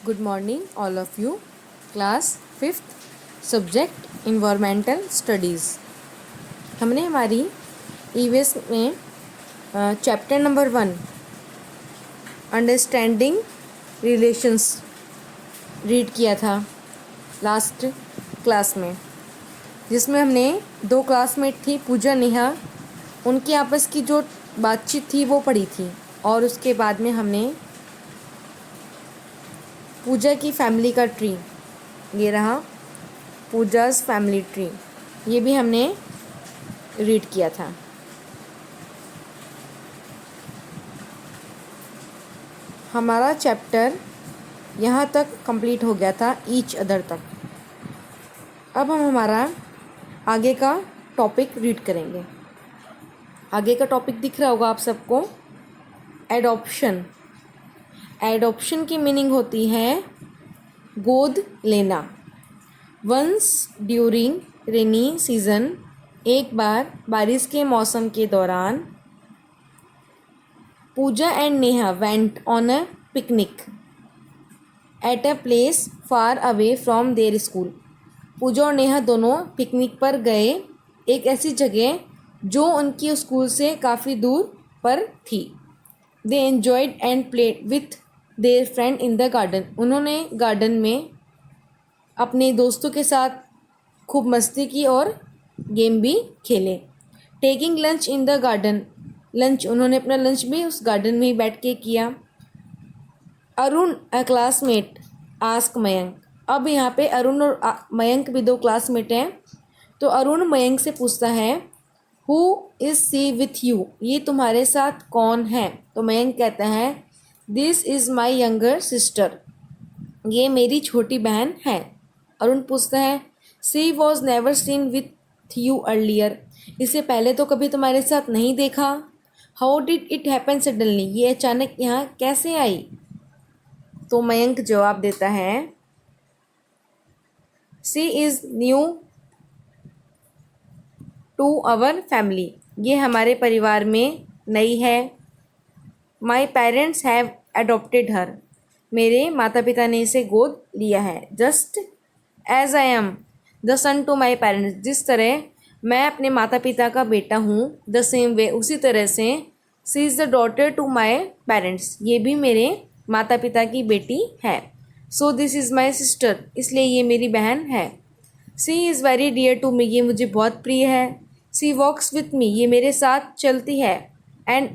Good morning, all of you. Class 5th subject environmental studies. हमने हमारी EVS में chapter number 1 understanding relations read किया था last class में, जिसमें हमने दो क्लासमेट थी पूजा नेहा, उनकी आपस की जो बातचीत थी वो पढ़ी थी। और उसके बाद में हमने पूजा की फैमिली का ट्री, ये रहा पूजाज फैमिली ट्री, ये भी हमने रीड किया था। हमारा चैप्टर यहाँ तक कंप्लीट हो गया था, ईच अदर तक। अब हम हमारा आगे का टॉपिक रीड करेंगे। आगे का टॉपिक दिख रहा होगा आप सबको, एडॉप्शन। एडॉप्शन की मीनिंग होती है गोद लेना। वंस ड्यूरिंग रेनी सीज़न, एक बार बारिश के मौसम के दौरान, Puja and Neha went on a picnic at a place far away from their school. Puja और नेहा दोनों पिकनिक पर गए एक ऐसी जगह जो उनकी स्कूल से काफ़ी दूर पर थी। They enjoyed and played with their friend in the garden. उन्होंने गार्डन में अपने दोस्तों के साथ खूब मस्ती की और गेम भी खेले। Taking lunch in the garden, lunch उन्होंने अपना लंच भी उस गार्डन में ही बैठ के किया। अरुण अ क्लासमेट आस्क मयंक। अब यहाँ पे अरुण और मयंक भी दो क्लासमेट हैं, तो अरुण मयंक से पूछता है who is she with you, ये तुम्हारे साथ कौन है। तो मयंक कहता है this is my younger sister, ये मेरी छोटी बहन है। अरुण पूछता है she was never seen with you earlier, इससे पहले तो कभी तुम्हारे साथ नहीं देखा। How did it happen suddenly, ये अचानक यहाँ कैसे आई। तो मयंक जवाब देता है she is new to our family, ये हमारे परिवार में नई है। My parents have adopted her, मेरे माता पिता ने इसे गोद लिया है। Just as I am the son to my parents, जिस तरह मैं अपने माता पिता का बेटा हूँ, द सेम वे, उसी तरह से she is the daughter to my parents, ये भी मेरे माता पिता की बेटी है। So this is my sister, इसलिए ये मेरी बहन है। She is very dear to me, ये मुझे बहुत प्रिय है। सी वॉक्स विथ मी, ये मेरे साथ चलती है। एंड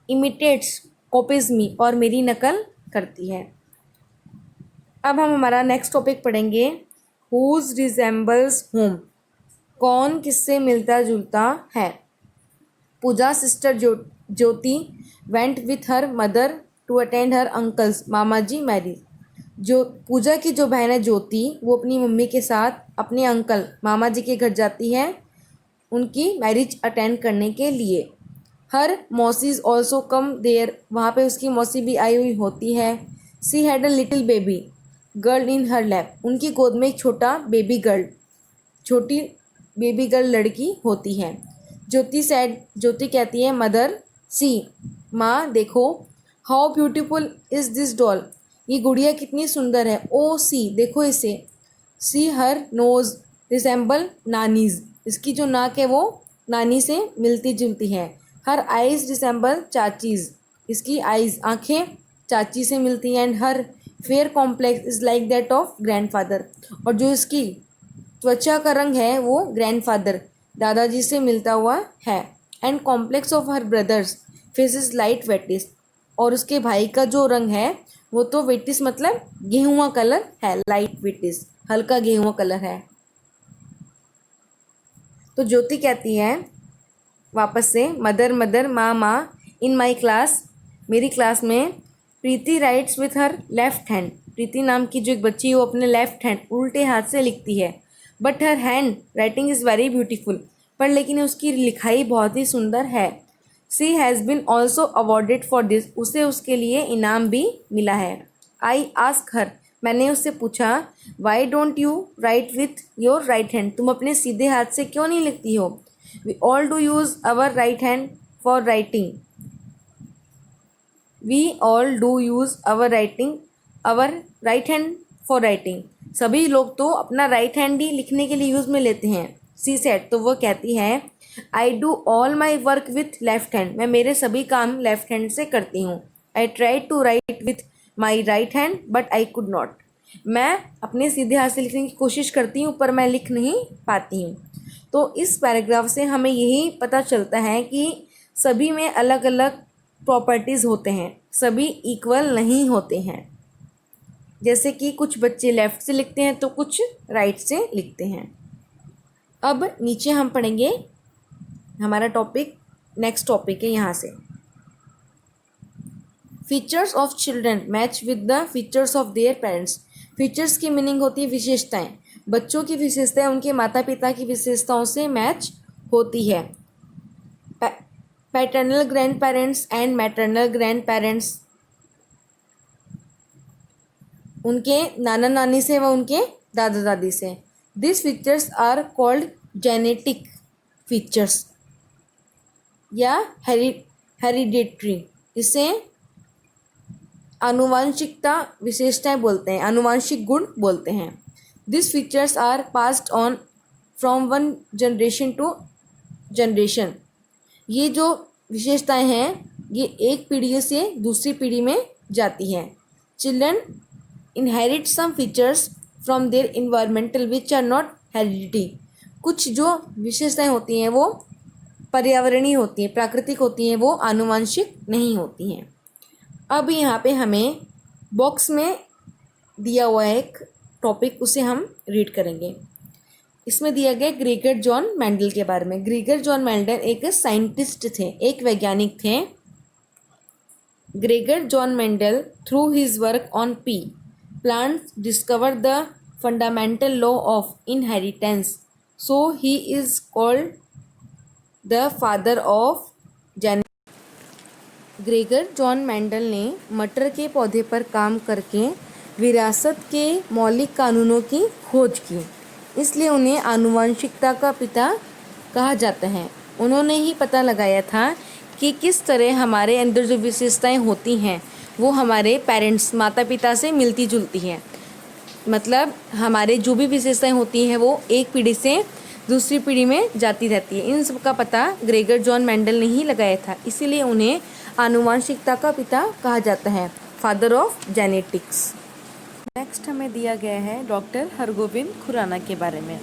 इमिटेट्स कॉपीज मी, और मेरी नकल करती है। अब हम हमारा नेक्स्ट टॉपिक पढ़ेंगे हुज रिजेंबल्स होम, कौन किससे मिलता जुलता है। Puja sister Jyoti went with her mother to attend her uncle's मामा जी मैरिज। जो पूजा की जो बहन है ज्योति, वो अपनी मम्मी के साथ अपने अंकल मामा जी के घर जाती है उनकी मैरिज अटेंड करने के लिए। हर मौसीज ऑल्सो कम देयर, वहाँ पे उसकी मौसी भी आई हुई होती है। She had a little baby girl in her lap, उनकी गोद में एक छोटा बेबी गर्ल, छोटी बेबी गर्ल लड़की होती है। ज्योति कहती है मदर सी, माँ देखो, how beautiful is this doll, ये गुड़िया कितनी सुंदर है। ओ सी, देखो इसे। सी हर नोज रिसेंबल नानीज, इसकी जो नाक है वो नानी से मिलती जुलती है। हर आइज़ रिसेंबल चाचीज़, इसकी आइज़ आँखें चाची से मिलती हैं। And her fair complex is like that of grandfather, और जो इसकी त्वचा का रंग है वो ग्रैंडफादर दादाजी से मिलता हुआ है। And complex of her brother's face is light wheatish, और उसके भाई का जो रंग है वो तो वेटिस मतलब गेहुआ कलर है, लाइट वेटिस हल्का गेहुआ कलर है। तो ज्योति कहती है वापस से मदर मदर माँ माँ इन माई क्लास, मेरी क्लास में Preeti writes with her left hand, Preeti नाम की जो एक बच्ची है वो अपने लेफ्ट हैंड उल्टे हाथ से लिखती है। But her handwriting is very beautiful, पर लेकिन उसकी लिखाई बहुत ही सुंदर है। She has been also awarded for this, उसे उसके लिए इनाम भी मिला है। आई आस्क हर, मैंने उससे पूछा why don't you write with your right hand, तुम अपने सीधे हाथ से क्यों नहीं लिखती हो। We all do use our right hand for writing, we all do use our writing our right hand for writing. सभी लोग तो अपना राइट हैंड ही लिखने के लिए यूज़ में लेते हैं। सी सेड, तो वो कहती है I do all my work with left hand. मैं मेरे सभी काम लेफ्ट हैंड से करती हूँ। I try to write with my right hand but I could not. मैं अपने सीधे हाथ से लिखने की कोशिश करती हूँ पर मैं लिख नहीं पाती हूँ। तो इस पैराग्राफ से हमें यही पता चलता है कि सभी में अलग अलग प्रॉपर्टीज़ होते हैं, सभी इक्वल नहीं होते हैं। जैसे कि कुछ बच्चे लेफ़्ट से लिखते हैं तो कुछ राइट से लिखते हैं। अब नीचे हम पढ़ेंगे हमारा टॉपिक, नेक्स्ट टॉपिक है यहाँ से, features of children match with the features of their parents. Features की मीनिंग होती है विशेषताएं। बच्चों की विशेषताएं उनके माता पिता की विशेषताओं से मैच होती है। Paternal grand parents and maternal grand parents, उनके नाना नानी से व उनके दादा दादी से। This features are called genetic features या हेरिडेटरी। इसे आनुवांशिकता विशेषताएं बोलते हैं, आनुवांशिक गुण बोलते हैं। This features are passed on from one generation to generation. ये जो विशेषताएं हैं ये एक पीढ़ी से दूसरी पीढ़ी में जाती हैं। Children inherit some features from their environmental which are not heredity. कुछ जो विशेषताएं होती हैं वो पर्यावरणीय होती हैं, प्राकृतिक होती हैं, वो आनुवांशिक नहीं होती हैं। अब यहाँ पे हमें बॉक्स में दिया हुआ है एक टॉपिक, उसे हम रीड करेंगे। इसमें दिया गया ग्रेगर जॉन मेंडल के बारे में। ग्रेगर जॉन मेंडल एक साइंटिस्ट थे, एक वैज्ञानिक थे। Gregor John Mendel through his work on P plants discover the fundamental law of inheritance, so he is called the father of genetics. Gregor John Mendel ने मटर के पौधे पर काम करके विरासत के मौलिक कानूनों की खोज की, इसलिए उन्हें आनुवंशिकता का पिता कहा जाता है। उन्होंने ही पता लगाया था कि किस तरह हमारे अंदर जो विशेषताएं होती हैं वो हमारे पेरेंट्स माता पिता से मिलती जुलती हैं। मतलब हमारे जो भी विशेषताएं होती हैं वो एक पीढ़ी से दूसरी पीढ़ी में जाती रहती है। इन सब का पता ग्रेगर जॉन मेंडल ने ही लगाया था, इसीलिए उन्हें आनुवंशिकता का पिता कहा जाता है, फादर ऑफ जेनेटिक्स। नेक्स्ट हमें दिया गया है डॉक्टर हरगोविंद खुराना के बारे में।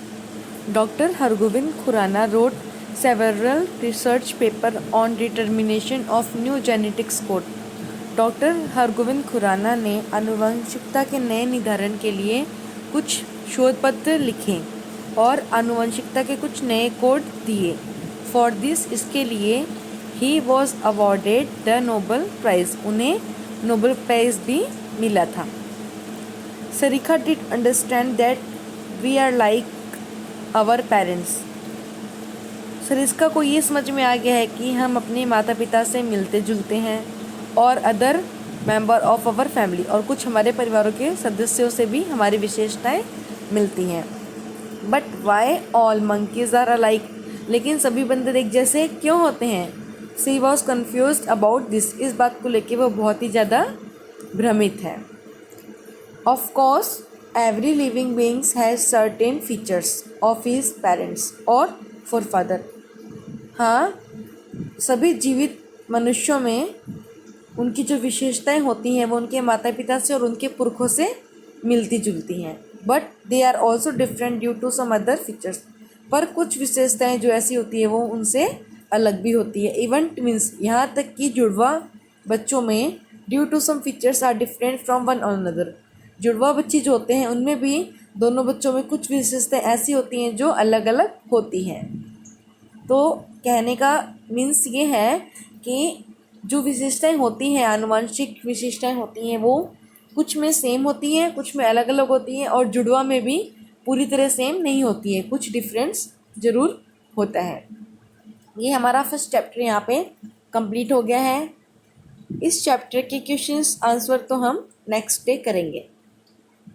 Doctor Hargovind Khurana wrote several research paper on determination of new genetics code. Doctor Hargovind Khurana ने आनुवंशिकता के नए निर्धारण के लिए कुछ शोध पत्र लिखे और आनुवंशिकता के कुछ नए कोड दिए। फॉर दिस, इसके लिए he was awarded the Nobel prize, उन्हें नोबेल प्राइज़ भी मिला था। Sarika did understand that we are like our parents. Sarika को ये समझ में आ गया है कि हम अपने माता पिता से मिलते जुलते हैं और other member of our family, और कुछ हमारे परिवारों के सदस्यों से भी हमारी विशेषताएं मिलती हैं। But why all monkeys are alike, लेकिन सभी बंदर एक जैसे क्यों होते हैं। She was confuse about this, इस बात को लेकर वो बहुत ही ज़्यादा भ्रमित है। Of course, every living being has certain features of his parents or forefather. हाँ, सभी जीवित मनुष्यों में उनकी जो विशेषताएं होती हैं वो उनके माता पिता से और उनके पुरखों से मिलती जुलती हैं। But they are also different due to some other features, पर कुछ विशेषताएं जो ऐसी होती है वो उनसे अलग भी होती है। इवन ट्विंस, यहाँ तक कि जुड़वा बच्चों में due to some features are different from one another. जुड़वा बच्चे जो होते हैं उनमें भी दोनों बच्चों में कुछ विशेषताएं ऐसी होती हैं जो अलग अलग होती हैं। तो कहने का मीन्स ये है कि जो विशेषताएं होती हैं, आनुवंशिक विशेषताएं होती हैं, वो कुछ में सेम होती हैं, कुछ में अलग अलग होती हैं, और जुड़वा में भी पूरी तरह सेम नहीं होती है, कुछ डिफरेंस ज़रूर होता है। ये हमारा फर्स्ट चैप्टर यहाँ पे कंप्लीट हो गया है। इस चैप्टर के क्वेश्चंस आंसर तो हम नेक्स्ट डे करेंगे।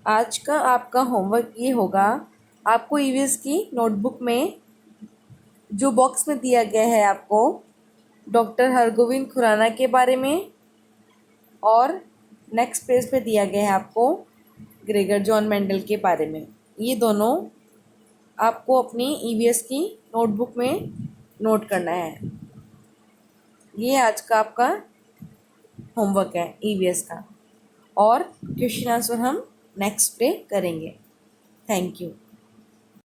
आज का आपका होमवर्क ये होगा, आपको ईवीएस की नोटबुक में जो बॉक्स में दिया गया है आपको डॉक्टर हरगोविंद खुराना के बारे में और नेक्स्ट पेज पे दिया गया है आपको ग्रेगर जॉन मेंडल के बारे में। ये दोनों आपको अपनी ईवीएस की नोटबुक में नोट करना है। ये आज का आपका होमवर्क है ईवीएस का, और क्वेश्चन आंसर हम नेक्स्ट डे करेंगे। Thank you.